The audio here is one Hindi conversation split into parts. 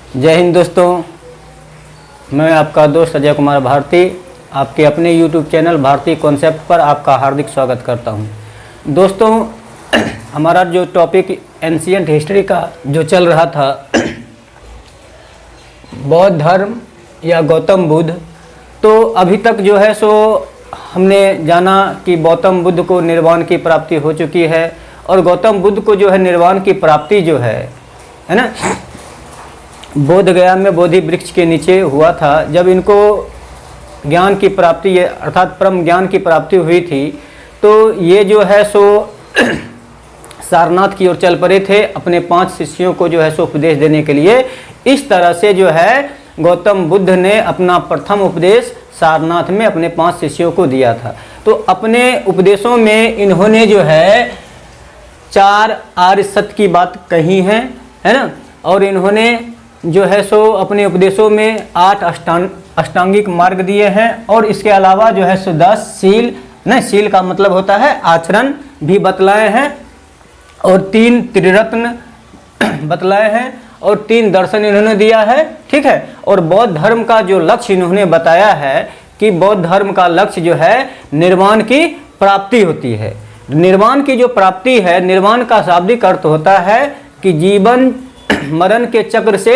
जय हिंद दोस्तों, मैं आपका दोस्त अजय कुमार भारती आपके अपने YouTube चैनल भारती कॉन्सेप्ट पर आपका हार्दिक स्वागत करता हूं। दोस्तों, हमारा जो टॉपिक एंशिएंट हिस्ट्री का जो चल रहा था, बौद्ध धर्म या गौतम बुद्ध, तो अभी तक जो है सो हमने जाना कि गौतम बुद्ध को निर्वाण की प्राप्ति हो चुकी है और गौतम बुद्ध को जो है निर्वाण की प्राप्ति जो है ना, बोध गया में बोधि वृक्ष के नीचे हुआ था। जब इनको ज्ञान की प्राप्ति अर्थात परम ज्ञान की प्राप्ति हुई थी, तो ये जो है सो सारनाथ की ओर चल पड़े थे अपने 5 शिष्यों को जो है सो उपदेश देने के लिए। इस तरह से जो है गौतम बुद्ध ने अपना प्रथम उपदेश सारनाथ में अपने 5 शिष्यों को दिया था। तो अपने उपदेशों में इन्होंने जो है 4 आर्य सत्य की बात कही है ना, और इन्होंने जो है सो अपने उपदेशों में 8 अष्टांगिक मार्ग दिए हैं और इसके अलावा जो है सो 10 शील, नहीं शील का मतलब होता है आचरण, भी बतलाए हैं और 3 त्रिरत्न बतलाए हैं और 3 दर्शन इन्होंने दिया है। ठीक है। और बौद्ध धर्म का जो लक्ष्य इन्होंने बताया है कि बौद्ध धर्म का लक्ष्य जो है निर्वाण की प्राप्ति होती है। निर्वाण की जो प्राप्ति है, निर्वाण का शाब्दिक अर्थ होता है कि जीवन मरण के चक्र से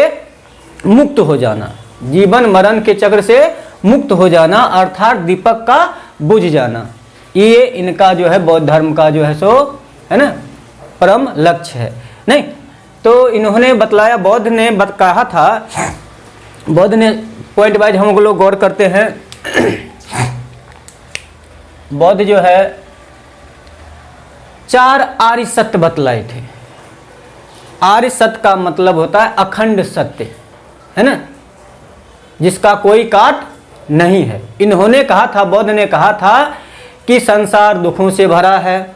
मुक्त हो जाना, जीवन मरण के चक्र से मुक्त हो जाना, अर्थात दीपक का बुझ जाना। ये इनका जो है बौद्ध धर्म का जो है सो है ना परम लक्ष्य है। नहीं तो इन्होंने बतलाया, बौद्ध ने कहा था, बौद्ध ने पॉइंट वाइज हम लोग गौर करते हैं। बौद्ध जो है 4 आर्य सत्य बतलाए थे। आर्य सत्य का मतलब होता है अखंड सत्य, है ना, जिसका कोई काट नहीं है। इन्होंने कहा था, बौद्ध ने कहा था कि संसार दुखों से भरा है,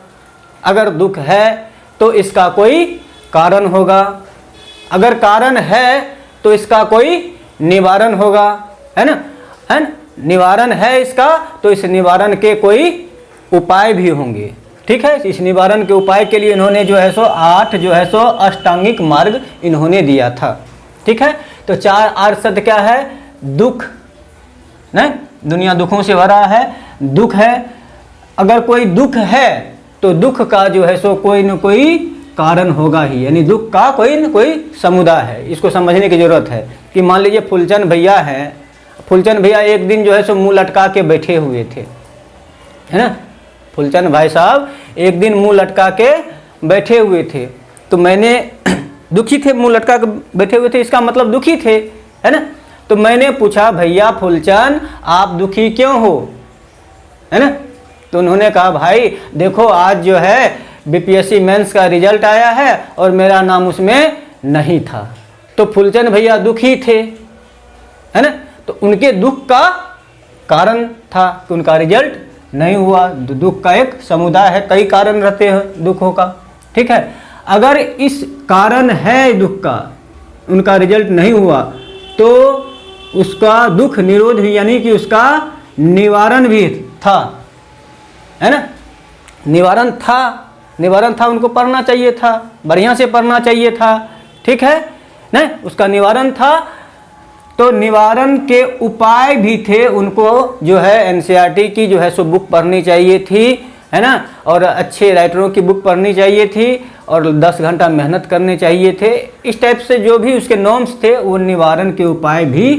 अगर दुख है तो इसका कोई कारण होगा, अगर कारण है तो इसका कोई निवारण होगा, है ना, निवारण है इसका तो इस निवारण के कोई उपाय भी होंगे। ठीक है। इस निवारण के उपाय के लिए इन्होंने जो है सो 8 जो है सो अष्टांगिक मार्ग इन्होंने दिया था। ठीक है। तो 4 आर्य सत्य क्या है? दुख, नहीं, दुनिया दुखों से भरा है, दुख है, अगर कोई दुख है तो दुख का जो है सो कोई न कोई कारण होगा ही, यानी दुख का कोई न कोई समुदाय है। इसको समझने की जरूरत है कि मान लीजिए फुलचंद भैया हैं, फुलचंद भैया एक दिन जो है सो मुंह लटका के बैठे हुए थे, है ना, फुलचंद भाई साहब एक दिन मुंह लटका के बैठे हुए थे, तो मैंने दुखी थे, मुंह लटका के बैठे हुए थे, इसका मतलब दुखी थे, है ना। तो मैंने पूछा, भैया फुलचंद आप दुखी क्यों हो, है ना। तो उन्होंने कहा, भाई देखो आज जो है बीपीएससी मेंस का रिजल्ट आया है और मेरा नाम उसमें नहीं था। तो फुलचंद भैया दुखी थे, है ना। तो उनके दुख का कारण था कि उनका रिजल्ट नहीं हुआ। दुख का एक समुदाय है, कई कारण रहते हैं दुखों का। ठीक है। अगर इस कारण है दुख का, उनका रिजल्ट नहीं हुआ, तो उसका दुख निरोध भी, यानी कि उसका निवारण भी था, है ना, निवारण था, उनको पढ़ना चाहिए था, बढ़िया से पढ़ना चाहिए था। ठीक है नहीं, उसका निवारण था। तो निवारण के उपाय भी थे, उनको जो है एनसीईआरटी की जो है सो बुक पढ़नी चाहिए थी, है ना, और अच्छे राइटरों की बुक पढ़नी चाहिए थी और 10 घंटा मेहनत करने चाहिए थे। इस टाइप से जो भी उसके नॉर्म्स थे वो निवारण के उपाय भी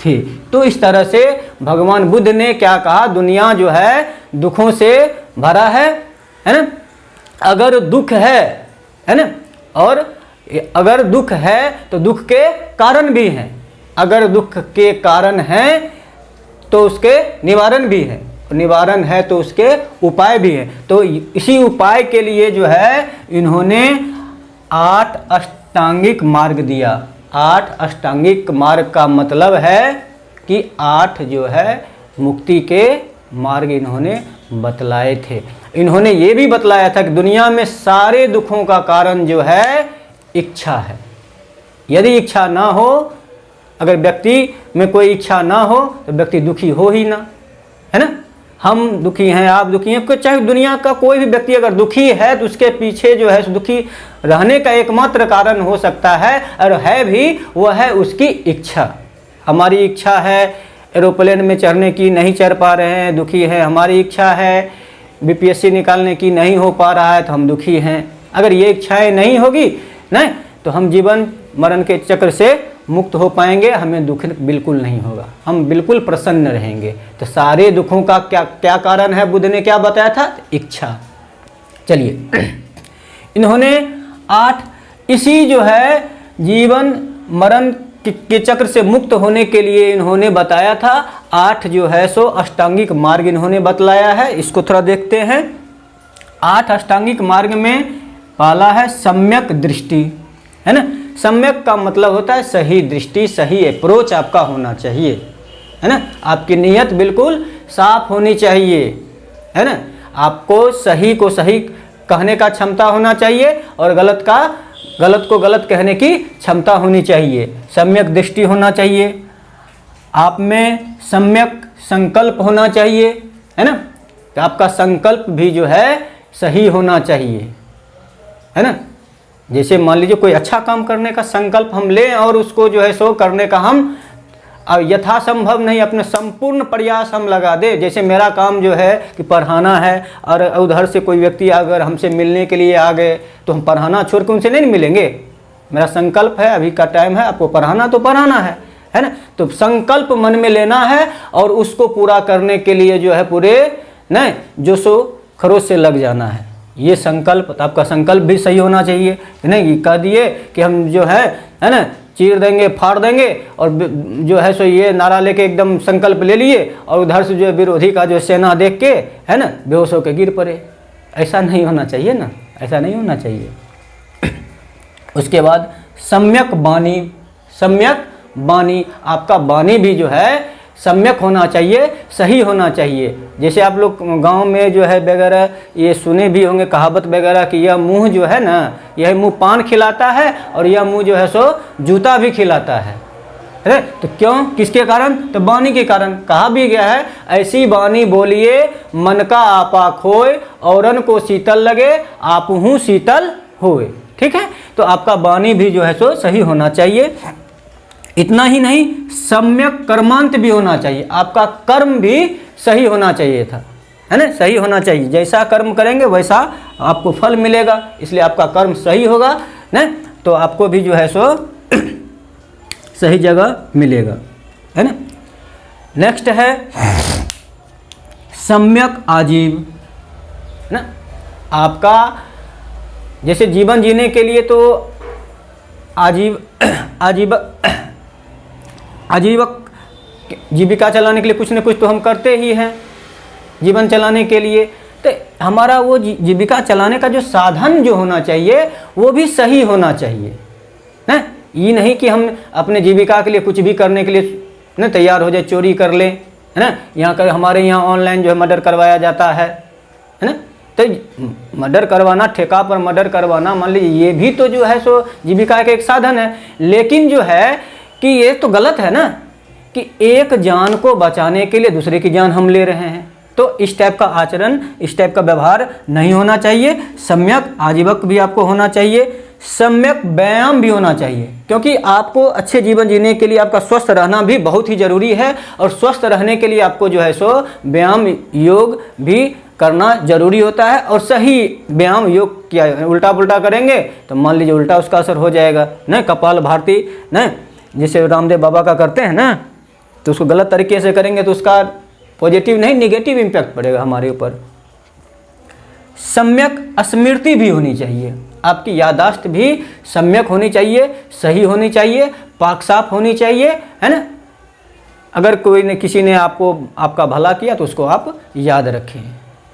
थे। तो इस तरह से भगवान बुद्ध ने क्या कहा, दुनिया जो है दुखों से भरा है ना, अगर दुख है ना, और अगर दुख है तो दुख के कारण भी हैं, अगर दुख के कारण हैं तो उसके निवारण भी है, निवारण है तो उसके उपाय भी है। तो इसी उपाय के लिए जो है इन्होंने 8 अष्टांगिक मार्ग दिया। 8 अष्टांगिक मार्ग का मतलब है कि 8 जो है मुक्ति के मार्ग इन्होंने बतलाए थे। इन्होंने ये भी बतलाया था कि दुनिया में सारे दुखों का कारण जो है इच्छा है। यदि इच्छा ना हो, अगर व्यक्ति में कोई इच्छा ना हो तो व्यक्ति दुखी हो ही ना, है ना। हम दुखी हैं, आप दुखी हैं, चाहे दुनिया का कोई भी व्यक्ति अगर दुखी है तो उसके पीछे जो है दुखी रहने का एकमात्र कारण हो सकता है, और है भी, वह है उसकी इच्छा। हमारी इच्छा है एरोप्लेन में चढ़ने की, नहीं चढ़ पा रहे हैं, दुखी है। हमारी इच्छा है बीपीएससी निकालने की, नहीं हो पा रहा है तो हम दुखी हैं। अगर ये इच्छाएं नहीं होगी नहीं तो हम जीवन मरण के चक्र से मुक्त हो पाएंगे, हमें दुख बिल्कुल नहीं होगा, हम बिल्कुल प्रसन्न रहेंगे। तो सारे दुखों का क्या क्या कारण है, बुद्ध ने क्या बताया था? इच्छा। चलिए, इन्होंने 8 इसी जो है जीवन मरण के चक्र से मुक्त होने के लिए इन्होंने बताया था 8 जो है सो अष्टांगिक मार्ग इन्होंने बतलाया है। इसको थोड़ा देखते हैं। 8 अष्टांगिक मार्ग में पहला है सम्यक दृष्टि, है ना। सम्यक का मतलब होता है सही दृष्टि, सही अप्रोच आपका होना चाहिए, है ना। आपकी नीयत बिल्कुल साफ होनी चाहिए, है ना। आपको सही को सही कहने का क्षमता होना चाहिए और गलत को गलत कहने की क्षमता होनी चाहिए। सम्यक दृष्टि होना चाहिए, आप में सम्यक संकल्प होना चाहिए, है ना। तो आपका संकल्प भी जो है सही होना चाहिए, है ना। जैसे मान लीजिए कोई अच्छा काम करने का संकल्प हम लें और उसको जो है सो करने का हम यथासंभव नहीं अपने संपूर्ण प्रयास हम लगा दे। जैसे मेरा काम जो है कि पढ़ाना है और उधर से कोई व्यक्ति अगर हमसे मिलने के लिए आ गए तो हम पढ़ाना छोड़ के उनसे नहीं मिलेंगे। मेरा संकल्प है, अभी का टाइम है, आपको पढ़ाना तो पढ़ाना है ना। तो संकल्प मन में लेना है और उसको पूरा करने के लिए जो है पूरे नहीं जोशो खरोश से लग जाना है। ये संकल्प, तो आपका संकल्प भी सही होना चाहिए, नहीं कह दिए कि हम जो है ना चीर देंगे, फाड़ देंगे और जो है सो ये नारा लेके एकदम संकल्प ले लिए और उधर से जो विरोधी का जो सेना देख के है ना बेहोश होकर गिर पड़े। ऐसा नहीं होना चाहिए ना, ऐसा नहीं होना चाहिए। उसके बाद सम्यक वाणी, सम्यक वाणी, आपका वाणी भी जो है सम्यक होना चाहिए, सही होना चाहिए। जैसे आप लोग गांव में जो है वगैरह ये सुने भी होंगे कहावत वगैरह कि यह मुंह जो है ना, यह मुंह पान खिलाता है और यह मुंह जो है सो जूता भी खिलाता है। अरे तो क्यों, किसके कारण? तो वाणी के कारण। कहा भी गया है ऐसी वाणी बोलिए मन का आपा खोए, औरन को शीतल लगे आपहू शीतल होए। ठीक है, तो आपका वाणी भी जो है सो सही होना चाहिए। इतना ही नहीं, सम्यक कर्मांत भी होना चाहिए। आपका कर्म भी सही होना चाहिए था, है ना, सही होना चाहिए। जैसा कर्म करेंगे वैसा आपको फल मिलेगा, इसलिए आपका कर्म सही होगा ना, तो आपको भी जो है सो सही जगह मिलेगा, है ना। नेक्स्ट है सम्यक आजीव, है ना। आपका जैसे जीवन जीने के लिए तो आजीवक जीविका चलाने के लिए कुछ न कुछ तो हम करते ही हैं जीवन चलाने के लिए। तो हमारा वो जीविका चलाने का जो साधन जो होना चाहिए वो भी सही होना चाहिए ना। ये नहीं कि हम अपने जीविका के लिए कुछ भी करने के लिए ना तैयार हो जाए, चोरी कर लें, है ना। यहाँ कर हमारे यहाँ ऑनलाइन जो है मर्डर करवाया जाता है ना। तो मर्डर करवाना, ठेका पर मर्डर करवाना, मान लीजिए ये भी तो जो है सो जीविका का एक साधन है। लेकिन जो है कि ये तो गलत है ना कि एक जान को बचाने के लिए दूसरे की जान हम ले रहे हैं। तो इस टाइप का आचरण, इस टाइप का व्यवहार नहीं होना चाहिए। सम्यक आजीवक भी आपको होना चाहिए, सम्यक व्यायाम भी होना चाहिए, क्योंकि आपको अच्छे जीवन जीने के लिए आपका स्वस्थ रहना भी बहुत ही जरूरी है। और स्वस्थ रहने के लिए आपको जो है सो व्यायाम योग भी करना जरूरी होता है। और सही व्यायाम योग किया, उल्टा पुल्टा करेंगे तो मान लीजिए उल्टा उसका असर हो जाएगा ना। कपाल भारती ना जैसे रामदेव बाबा का करते हैं ना, तो उसको गलत तरीके से करेंगे तो उसका पॉजिटिव नहीं निगेटिव इम्पैक्ट पड़ेगा हमारे ऊपर। सम्यक स्मृति भी होनी चाहिए, आपकी याददाश्त भी सम्यक होनी चाहिए, सही होनी चाहिए, पाक साफ होनी चाहिए, है ना। अगर कोई ने किसी ने आपका भला किया तो उसको आप याद रखें,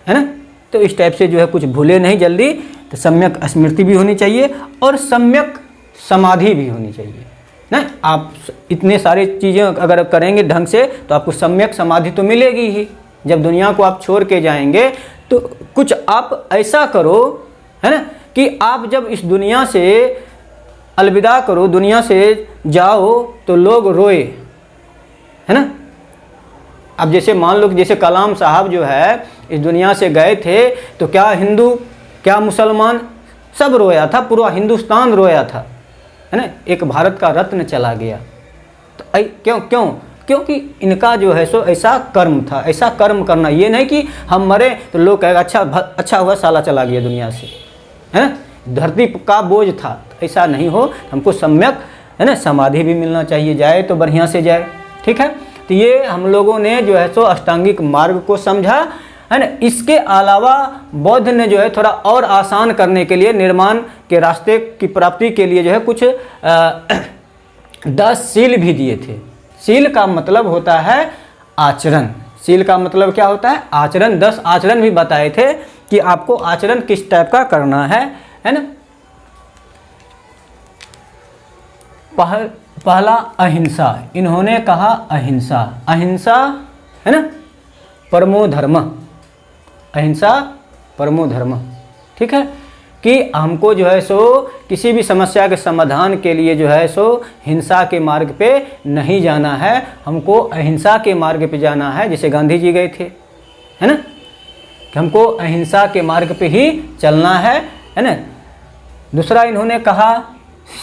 है ना। तो इस टाइप से जो है कुछ भूले नहीं जल्दी। तो सम्यक स्मृति भी होनी चाहिए और सम्यक समाधि भी होनी चाहिए ना। आप इतने सारी चीज़ें अगर करेंगे ढंग से तो आपको सम्यक समाधि तो मिलेगी ही। जब दुनिया को आप छोड़ के जाएंगे तो कुछ आप ऐसा करो, है ना, कि आप जब इस दुनिया से अलविदा करो, दुनिया से जाओ तो लोग रोए, है ना। अब जैसे मान लो कि जैसे कलाम साहब जो है इस दुनिया से गए थे, तो क्या हिंदू क्या मुसलमान सब रोया था, पूरा हिंदुस्तान रोया था, है ना। एक भारत का रत्न चला गया, तो क्योंकि इनका जो है सो ऐसा कर्म था, ऐसा कर्म करना। ये नहीं कि हम मरे तो लोग कहेगा अच्छा हुआ साला चला गया दुनिया से, है ना, धरती का बोझ था। तो ऐसा नहीं हो, हमको सम्यक, है ना, समाधि भी मिलना चाहिए, जाए तो बढ़िया से जाए, ठीक है। तो ये हम लोगों ने जो है सो अष्टांगिक मार्ग को समझा, है ना। इसके अलावा बौद्ध ने जो है थोड़ा और आसान करने के लिए, निर्माण के रास्ते की प्राप्ति के लिए जो है कुछ 10 शील भी दिए थे। शील का मतलब होता है आचरण। शील का मतलब क्या होता है? आचरण। 10 आचरण भी बताए थे कि आपको आचरण किस टाइप का करना है ना। पहला अहिंसा, इन्होंने कहा अहिंसा। अहिंसा, है ना, परमो धर्म। अहिंसा परमो धर्म, ठीक है। कि हमको जो है सो किसी भी समस्या के समाधान के लिए जो है सो हिंसा के मार्ग पे नहीं जाना है, हमको अहिंसा के मार्ग पे जाना है, जैसे गांधी जी गए थे, है ना, कि हमको अहिंसा के मार्ग पे ही चलना है ना। दूसरा इन्होंने कहा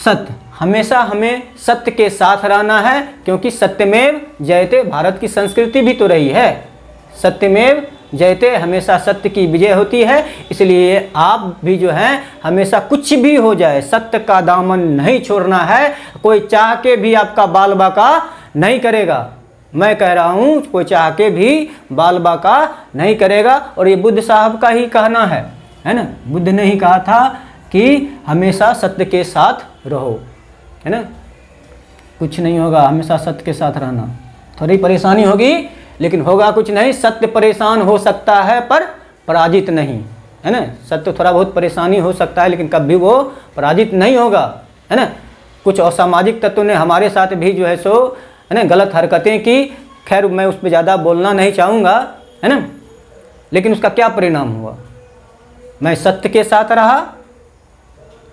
सत्य, हमेशा हमें सत्य के साथ रहना है, क्योंकि सत्यमेव जयते भारत की संस्कृति भी तो रही है, सत्यमेव जयते, हमेशा सत्य की विजय होती है। इसलिए आप भी जो हैं हमेशा कुछ भी हो जाए सत्य का दामन नहीं छोड़ना है। कोई चाह के भी आपका बाल बाका नहीं करेगा, मैं कह रहा हूँ, कोई चाह के भी बाल बाका नहीं करेगा। और ये बुद्ध साहब का ही कहना है ना। बुद्ध ने ही कहा था कि हमेशा सत्य के साथ रहो, है ना, कुछ नहीं होगा, हमेशा सत्य के साथ रहना। थोड़ी परेशानी होगी लेकिन होगा कुछ नहीं। सत्य परेशान हो सकता है पर पराजित नहीं, है ना। सत्य थोड़ा बहुत परेशानी हो सकता है लेकिन कभी वो पराजित नहीं होगा, है ना। कुछ असामाजिक तत्वों ने हमारे साथ भी जो है सो, है ना, गलत हरकतें की। खैर मैं उस पर ज़्यादा बोलना नहीं चाहूँगा, है ना। लेकिन उसका क्या परिणाम हुआ? मैं सत्य के साथ रहा,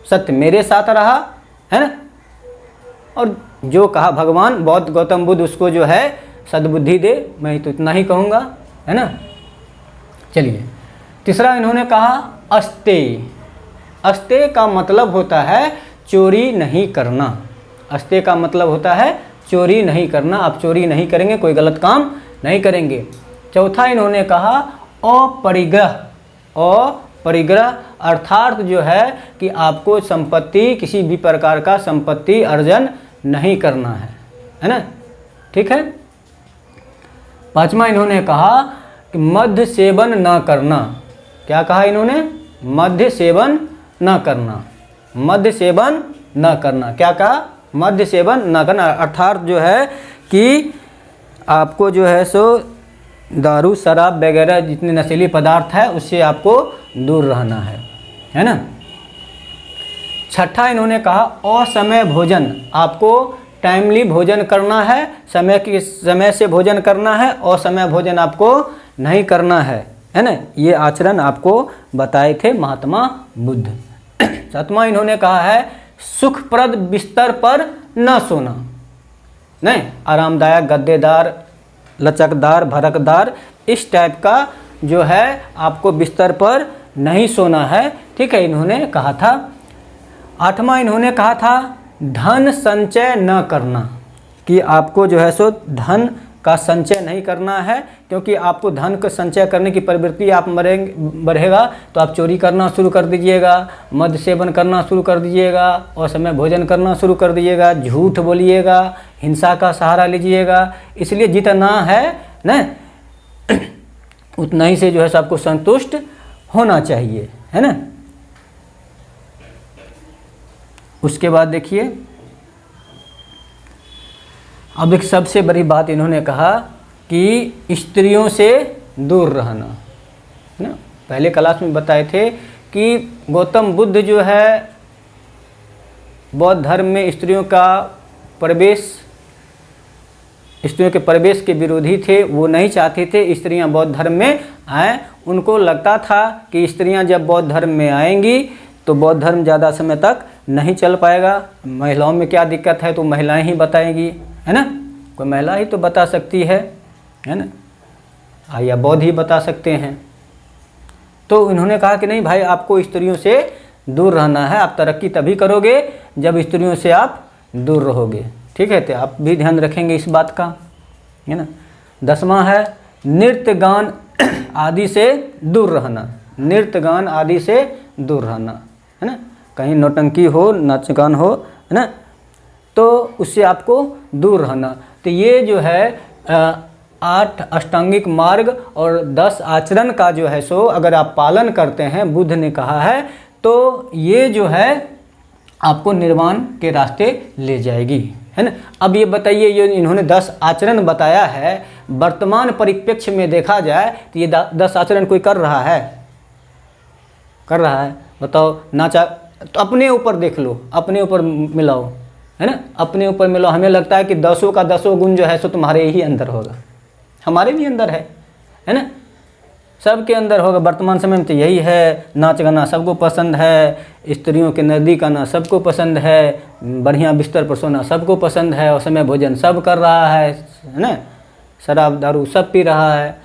सत्य मेरे साथ रहा, है ना। और जो कहा भगवान बौद्ध गौतम बुद्ध, उसको जो है सद्बुद्धि दे, मैं तो इतना ही कहूँगा, है ना। चलिए, तीसरा इन्होंने कहा अस्तेय। अस्तेय का मतलब होता है चोरी नहीं करना। अस्तेय का मतलब होता है चोरी नहीं करना। आप चोरी नहीं करेंगे, कोई गलत काम नहीं करेंगे। चौथा इन्होंने कहा अपरिग्रह। अपरिग्रह अर्थात जो है कि आपको संपत्ति, किसी भी प्रकार का संपत्ति अर्जन नहीं करना है ना, ठीक है। पांचवा इन्होंने कहा कि मद्य सेवन न करना। क्या कहा इन्होंने? मद्य सेवन न करना। मद्य सेवन न करना, क्या कहा? मद्य सेवन न करना। अर्थात जो है कि आपको जो है सो दारू शराब वगैरह जितने नशीली पदार्थ है उससे आपको दूर रहना है ना। छठा इन्होंने कहा असमय भोजन। आपको टाइमली भोजन करना है, समय से भोजन करना है, असमय भोजन आपको नहीं करना है ना। ये आचरण आपको बताए थे महात्मा बुद्ध। सातवां इन्होंने कहा है सुखप्रद बिस्तर पर न सोना। नहीं, आरामदायक गद्देदार, लचकदार, भरकदार इस टाइप का जो है आपको बिस्तर पर नहीं सोना है, ठीक है, इन्होंने कहा था। आठवां इन्होंने कहा था धन संचय न करना, कि आपको जो है सो धन का संचय नहीं करना है, क्योंकि आपको धन का संचय करने की प्रवृत्ति आप बढ़ेगा तो आप चोरी करना शुरू कर दीजिएगा, मद्य सेवन करना शुरू कर दीजिएगा, असमय भोजन करना शुरू कर दीजिएगा, झूठ बोलिएगा, हिंसा का सहारा लीजिएगा। इसलिए जितना है ना उतना ही से जो है आपको संतुष्ट होना चाहिए, है ना। उसके बाद देखिए, अब एक सबसे बड़ी बात इन्होंने कहा कि स्त्रियों से दूर रहना, है ना। पहले क्लास में बताए थे कि गौतम बुद्ध जो है बौद्ध धर्म में स्त्रियों के प्रवेश के विरोधी थे। वो नहीं चाहते थे स्त्रियां बौद्ध धर्म में आए। उनको लगता था कि स्त्रियां जब बौद्ध धर्म में आएंगी तो बौद्ध धर्म ज़्यादा समय तक नहीं चल पाएगा। महिलाओं में क्या दिक्कत है तो महिलाएं ही बताएंगी, है ना, कोई महिला ही तो बता सकती है ना। या बौद्ध ही बता सकते हैं। तो इन्होंने कहा कि नहीं भाई, आपको स्त्रियों से दूर रहना है, आप तरक्की तभी करोगे जब स्त्रियों से आप दूर रहोगे। ठीक है, तो आप भी ध्यान रखेंगे इस बात का, है ना। 10वां है नृत्य गान आदि से दूर रहना। नृत्य गान आदि से दूर रहना, है ना। कहीं नौटंकी हो, नाच गान हो, है ना, तो उससे आपको दूर रहना। तो ये जो है 8 अष्टांगिक मार्ग और 10 आचरण का जो है सो अगर आप पालन करते हैं, बुद्ध ने कहा है, तो ये जो है आपको निर्वाण के रास्ते ले जाएगी, है ना। अब ये बताइए, ये इन्होंने 10 आचरण बताया है, वर्तमान परिप्रेक्ष्य में देखा जाए तो ये 10 आचरण कोई कर रहा है? कर रहा है? बताओ। नाचा तो अपने ऊपर देख लो, अपने ऊपर मिलाओ, है ना, अपने ऊपर मिलाओ। हमें लगता है कि 10 का 10 गुण जो है सो तुम्हारे ही अंदर होगा, हमारे भी अंदर है ना, सबके अंदर होगा। वर्तमान समय में तो यही है, नाच गाना सबको पसंद है, स्त्रियों के नज़दीक आना सबको पसंद है, बढ़िया बिस्तर पर सोना सबको पसंद है, और समय भोजन सब कर रहा है ना, शराब दारू सब पी रहा है,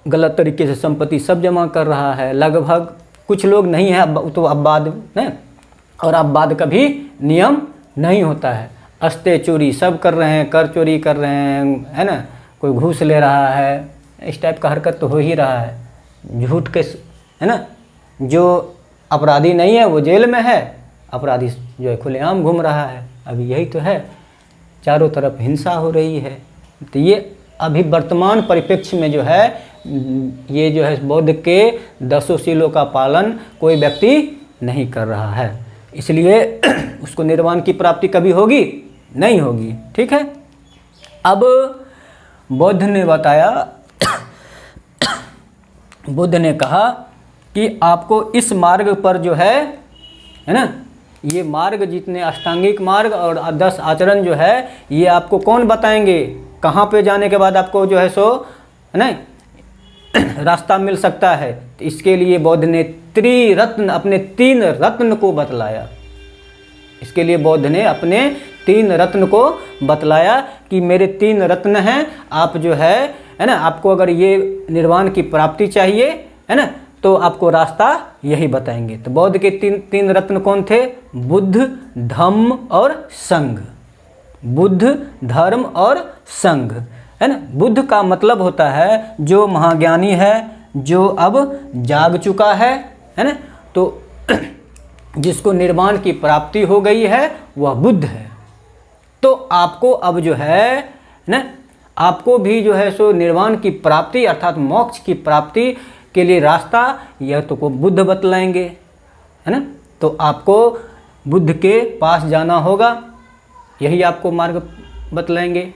गलत तरीके से संपत्ति सब जमा कर रहा है लगभग। कुछ लोग नहीं है, अब तो अपवाद है, और अपवाद का भी नियम नहीं होता है। अस्ते चोरी सब कर रहे हैं, कर चोरी कर रहे हैं, है ना, कोई घूस ले रहा है, इस टाइप का हरकत तो हो ही रहा है। झूठ के, है ना, जो अपराधी नहीं है वो जेल में है, अपराधी जो है खुलेआम घूम रहा है। अभी यही तो है, चारों तरफ हिंसा हो रही है। तो ये अभी वर्तमान परिप्रेक्ष्य में जो है, ये जो है बौद्ध के 10 शीलों का पालन कोई व्यक्ति नहीं कर रहा है, इसलिए उसको निर्वाण की प्राप्ति कभी होगी नहीं होगी। ठीक है, अब बुद्ध ने बताया, बुद्ध ने कहा कि आपको इस मार्ग पर जो है ना, ये मार्ग जितने अष्टांगिक मार्ग और 10 आचरण जो है, ये आपको कौन बताएंगे, कहाँ पे जाने के बाद आपको जो है सो है ना रास्ता मिल सकता है। तो इसके लिए बुद्ध ने त्रिरत्न, अपने 3 रत्न को बतलाया। इसके लिए बुद्ध ने अपने 3 रत्न को बतलाया कि मेरे 3 रत्न हैं, आप जो है ना, आपको अगर ये निर्वाण की प्राप्ति चाहिए, है ना, तो आपको रास्ता यही बताएंगे। तो बौद्ध के 3 रत्न कौन थे? बुद्ध, धम्म और संघ। बुद्ध, धर्म और संघ, है ना। बुद्ध का मतलब होता है जो महाज्ञानी है, जो अब जाग चुका है ना, तो जिसको निर्वाण की प्राप्ति हो गई है वह बुद्ध है। तो आपको अब जो है ना, आपको भी जो है सो निर्वाण की प्राप्ति अर्थात मोक्ष की प्राप्ति के लिए रास्ता यह तो को बुद्ध बतलाएंगे, है ना। तो आपको बुद्ध के पास जाना होगा, यही आपको मार्ग बतलाएंगे।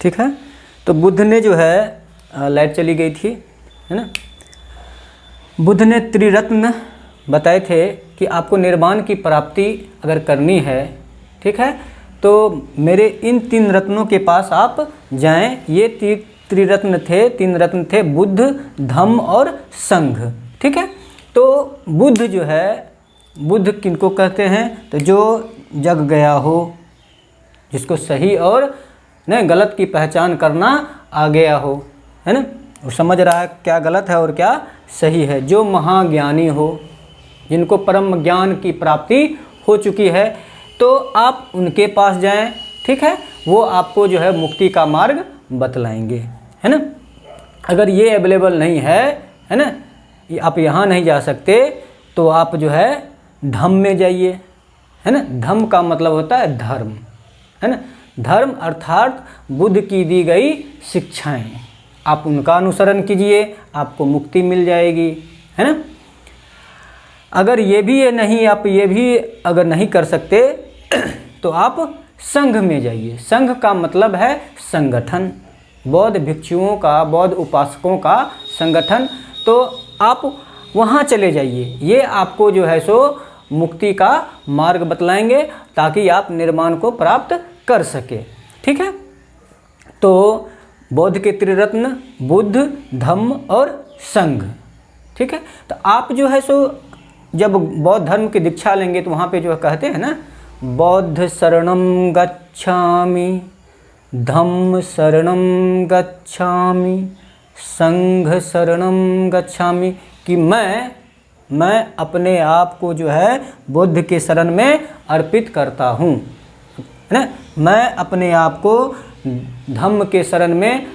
ठीक है, तो बुद्ध ने जो है, लाइट चली गई थी, है ना, बुद्ध ने त्रिरत्न बताए थे कि आपको निर्वाण की प्राप्ति अगर करनी है, ठीक है, तो मेरे इन 3 रत्नों के पास आप जाएं। ये त्रिरत्न थे, 3 रत्न थे, बुद्ध, धम्म और संघ। ठीक है, तो बुद्ध जो है, बुद्ध किनको कहते हैं? तो जो जग गया हो, जिसको सही और नहीं गलत की पहचान करना आ गया हो, है ना, वो समझ रहा है क्या गलत है और क्या सही है, जो महाज्ञानी हो, जिनको परम ज्ञान की प्राप्ति हो चुकी है, तो आप उनके पास जाएं। ठीक है, वो आपको जो है मुक्ति का मार्ग बतलाएंगे, है ना। अगर ये अवेलेबल नहीं है, है ना, आप यहाँ नहीं जा सकते, तो आप जो है धम्म में जाइए, है ना। धम्म का मतलब होता है धर्म, है ना। धर्म अर्थात बुद्ध की दी गई शिक्षाएं, आप उनका अनुसरण कीजिए, आपको मुक्ति मिल जाएगी, है ना। अगर ये भी ये नहीं, आप ये भी अगर नहीं कर सकते, तो आप संघ में जाइए। संघ का मतलब है संगठन, बौद्ध भिक्षुओं का, बौद्ध उपासकों का संगठन। तो आप वहाँ चले जाइए, ये आपको जो है सो मुक्ति का मार्ग बतलाएंगे, ताकि आप निर्वाण को प्राप्त कर सके। ठीक है, तो बौद्ध के त्रिरत्न बुद्ध, धम्म और संघ। ठीक है, तो आप जो है सो जब बौद्ध धर्म की दीक्षा लेंगे, तो वहाँ पे जो कहते हैं ना, बौद्ध शरणं गच्छामि, धम्म शरणं गच्छामि, संघ शरणं गच्छामि, कि मैं अपने आप को जो है बुद्ध के शरण में अर्पित करता हूँ, है ना। मैं अपने आप को धम्म के शरण में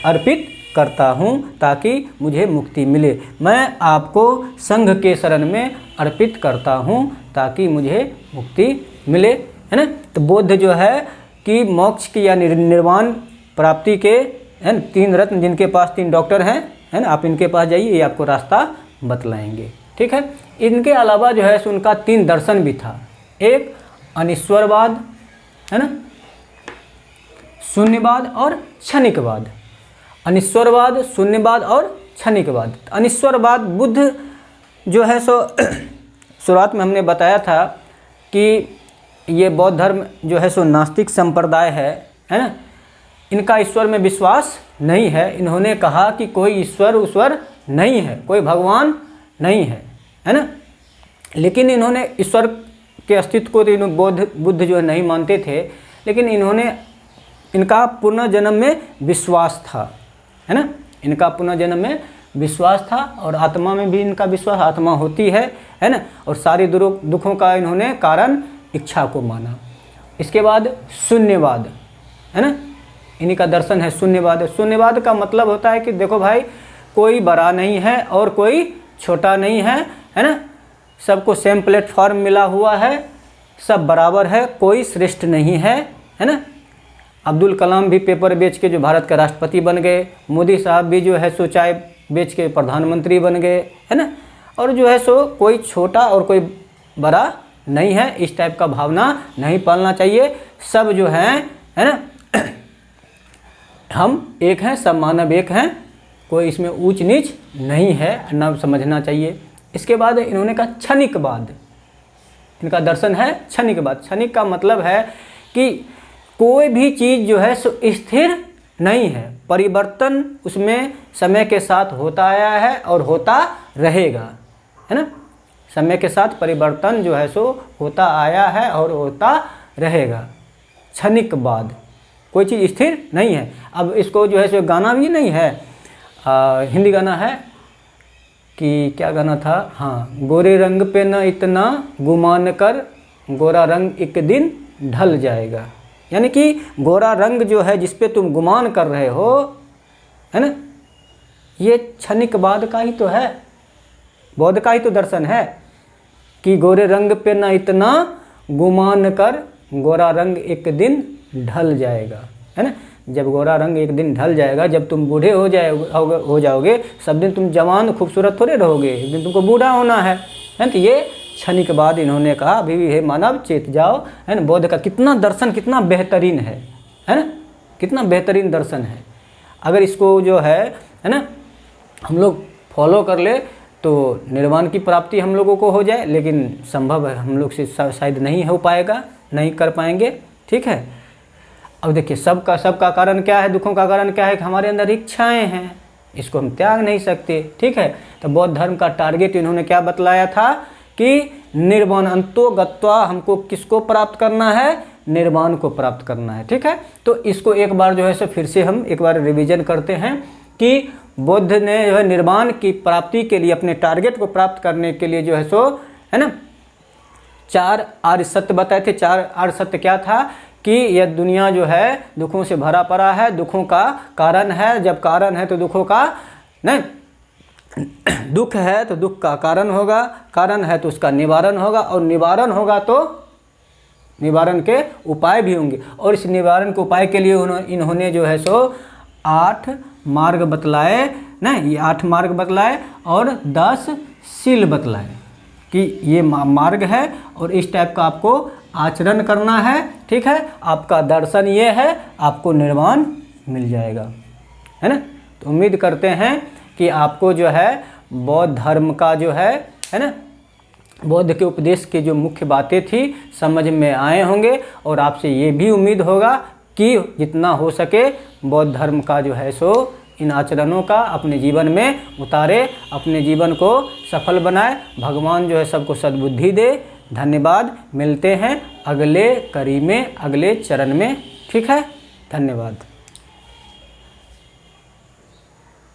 अर्पित करता हूँ ताकि मुझे मुक्ति मिले। मैं आपको संघ के शरण में अर्पित करता हूँ ताकि मुझे मुक्ति मिले, है ना। तो बुद्ध जो है कि मोक्ष की या निर्वाण प्राप्ति के, है ना, 3 रत्न, जिनके पास 3 डॉक्टर हैं, है ना, आप इनके पास जाइए, ये आपको रास्ता बतलाएंगे, ठीक है। इनके अलावा जो है सो उनका 3 दर्शन भी था। एक अनिश्वरवाद, है ना, शून्यवाद और क्षणिकवाद। अनिश्वरवाद, शून्यवाद और क्षणिकवाद। अनिश्वरवाद बुद्ध जो है सो शुरुआत में हमने बताया था कि ये बौद्ध धर्म जो है सो नास्तिक संप्रदाय है ना। इनका ईश्वर में विश्वास नहीं है। इन्होंने कहा कि कोई ईश्वर नहीं है, कोई भगवान नहीं है ना। लेकिन इन्होंने ईश्वर के अस्तित्व को तो बुद्ध जो है नहीं मानते थे, लेकिन इनका पुनर्जन्म में विश्वास था, है ना। इनका पुनर्जन्म में विश्वास था और आत्मा में भी इनका विश्वास, आत्मा होती है ना। और सारे दुखों का इन्होंने कारण इच्छा को माना। इसके बाद शून्यवाद, है ना, इन्हीं का दर्शन है शून्यवाद। शून्यवाद का मतलब होता है कि देखो भाई, कोई बड़ा नहीं है और कोई छोटा नहीं है ना। सबको सेम प्लेटफॉर्म मिला हुआ है, सब बराबर है, कोई श्रेष्ठ नहीं है ना। अब्दुल कलाम भी पेपर बेच के जो भारत के राष्ट्रपति बन गए, मोदी साहब भी जो है सो चाय बेच के प्रधानमंत्री बन गए, है ना। और जो है सो कोई छोटा और कोई बड़ा नहीं है, इस टाइप का भावना नहीं पालना चाहिए। सब जो है ना, हम एक हैं, सब मानव एक हैं, कोई इसमें ऊंच नीच नहीं है, ना समझना चाहिए। इसके बाद इन्होंने कहा क्षणिकवाद। इनका दर्शन है क्षणिकवाद। क्षणिक का मतलब है कि कोई भी चीज़ जो है सो स्थिर नहीं है, परिवर्तन उसमें समय के साथ होता आया है और होता रहेगा, है ना। समय के साथ परिवर्तन जो है सो होता आया है और होता रहेगा। क्षणिकवाद, कोई चीज़ स्थिर नहीं है। अब इसको जो है सो गाना भी नहीं है, हिंदी गाना है कि क्या गाना था, हाँ, गोरे रंग पे न इतना गुमान कर, गोरा रंग एक दिन ढल जाएगा। यानी कि गोरा रंग जो है जिस पे तुम गुमान कर रहे हो, है ना, ये क्षणिकवाद का ही तो है, बौद्ध का ही तो दर्शन है कि गोरे रंग पे न इतना गुमान कर, गोरा रंग एक दिन ढल जाएगा, है ना। जब गोरा रंग एक दिन ढल जाएगा, जब तुम बूढ़े हो जाओगे, सब दिन तुम जवान खूबसूरत थोड़े रहोगे, एक दिन तुमको बूढ़ा होना है। तो ये क्षणिकवाद इन्होंने कहा। अभी भी हे मानव चेत जाओ, है ना। बौद्ध का कितना दर्शन कितना बेहतरीन है ना, कितना बेहतरीन दर्शन है। अगर इसको जो है ना, हम लोग फॉलो कर ले तो निर्वाण की प्राप्ति हम लोगों को हो जाए, लेकिन संभव है हम लोग से शायद नहीं हो पाएगा, नहीं कर पाएंगे, ठीक है। अब देखिए, सबका कारण क्या है, दुखों का कारण क्या है कि हमारे अंदर इच्छाएं हैं, इसको हम त्याग नहीं सकते, ठीक है। तो बौद्ध धर्म का टारगेट इन्होंने क्या बतलाया था कि निर्वाण, अंतो गत्वा, हमको किसको प्राप्त करना है, निर्वाण को प्राप्त करना है, ठीक है। तो इसको एक बार जो है सो फिर से हम एक बार रिवीजन करते हैं कि बुद्ध ने जो है निर्वाण की प्राप्ति के लिए, अपने टारगेट को प्राप्त करने के लिए जो है सो, है ना, 4 आर्य सत्य बताए थे। 4 आर्य सत्य क्या था कि यह दुनिया जो है दुखों से भरा पड़ा है, दुखों का कारण है, जब कारण है तो दुखों का नहीं, दुख है तो दुख का कारण होगा, कारण है तो उसका निवारण होगा, और निवारण होगा तो निवारण के उपाय भी होंगे। और इस निवारण के उपाय के लिए इन्होंने जो है सो 8 मार्ग बतलाए ना, ये 8 मार्ग बतलाए और 10 शील बतलाए कि ये मार्ग है और इस टाइप का आपको आचरण करना है, ठीक है। आपका दर्शन ये है, आपको निर्वाण मिल जाएगा, है ना। तो उम्मीद करते हैं कि आपको जो है बौद्ध धर्म का जो है ना, बौद्ध के उपदेश की जो मुख्य बातें थी समझ में आए होंगे। और आपसे ये भी उम्मीद होगा कि जितना हो सके बौद्ध धर्म का जो है सो इन आचरणों का अपने जीवन में उतारे, अपने जीवन को सफल बनाए। भगवान जो है सबको सद्बुद्धि दे। धन्यवाद। मिलते हैं अगले कड़ी में, अगले चरण में। ठीक है, धन्यवाद।